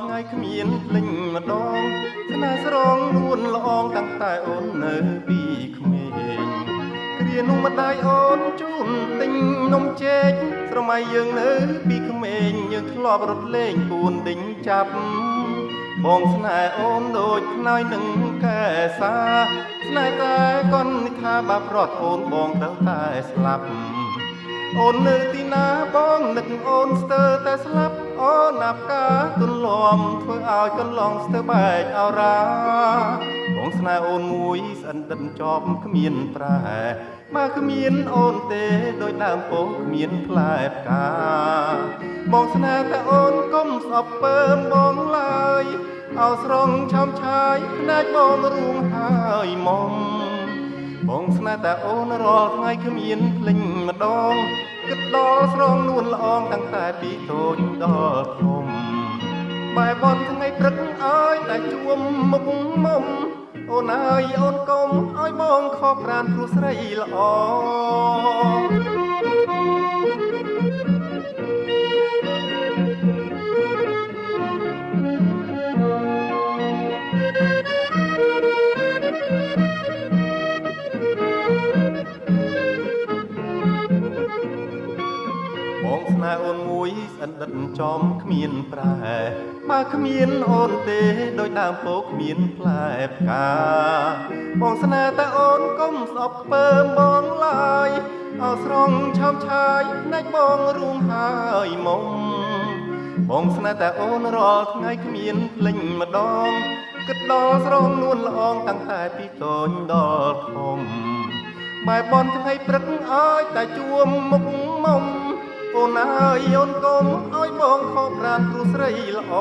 ថ្ងៃគ្មានភ្លេញម្ដងស្នេហ៍ស្រងនួនល្អងតាំងតែអូននៅពីក្មេងគ្រានោះម្ដាយអូនជូនទិញនំចេកស្រមៃយើងនៅពីក្មេងយើងធ្លាប់រត់លេងពួនដេញចាប់បងស្នេហ៍អូនដូចខ្នើយនឹងកែសាស្នេហ៍តែកននិថាបាប្រត់អូនបងត្រូវតែស្លាប់អូននៅទីណាបងនឹកអូនស្ទើរតែស្លាប់អូនណាប់កាទន្លំធ្វើឲ្យកន្លងស្ទើរបែកអរាបងស្នេហ៍អូនមួយស្អិនដិនជាប់គ្មានប្រែបើគ្មានអូនទេដោយដើមពោធិ៍គ្មានផ្លែផ្កាបងស្នេហ៍តែអូនកុំស្អប់ពើមបងឡើយអោស្រងឆោមឆាយភ្នែកបងរួងហើយមុំបងស្នេហ៍តែអូនរាល់ថ្ងៃគ្មានភ្លេញម្ដងគិតដល់ស្រងនួនល្អងតាំងតែពីតូចដល់ធំបែបបនថ្ងៃព្រឹកអើយតែជួមមុខមុំអូនអើយអូនកុំឲ្យបងខកប្រានព្រោះស្រីល្អបងស្នេហ៍អូនមួយស្អិនដិតចំគ្មានប្រែបើគ្មានអូនទេដោយដើមពោធិ៍គ្មានផ្លែផ្កាបងស្នេហ៍តែអូនកុំស្អប់ពើបងឡើយអោស្រងឆោមឆាយភ្នែកបងរួងហើយមុំបងស្នេហ៍តែអូនរាល់ថ្ងៃគ្មានភ្លេញម្ដងគិតដល់ស្រងនួនល្អងតាំងតែពីតូចដល់ធំបែបបនថ្ងៃព្រឹកអើយតែជួមមុខមុំអូនអើយអូនកុំឲ្យបងខកប្រានព្រោះស្រីល្អ